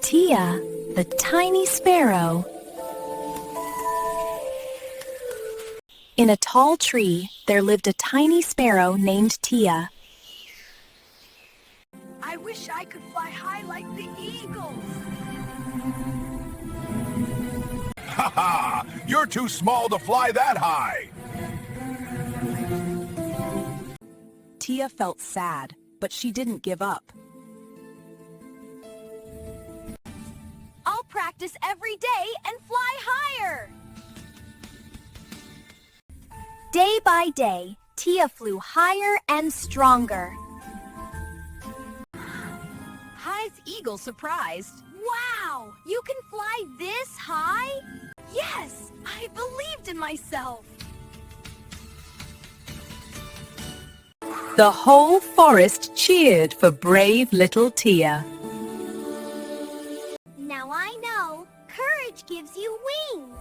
Tia, the tiny sparrow. In a tall tree, there lived a tiny sparrow named Tia. I wish I could fly high like the eagles. Ha ha! You're too small to fly that high! Tia felt sad, but she didn't give up. I'll practice every day and fly higher. Day by day, Tia flew higher and stronger. High's eagle surprised. Wow! You can fly this high? Yes! I believed in myself. The whole forest cheered for brave little Tia. Now I know, courage gives you wings.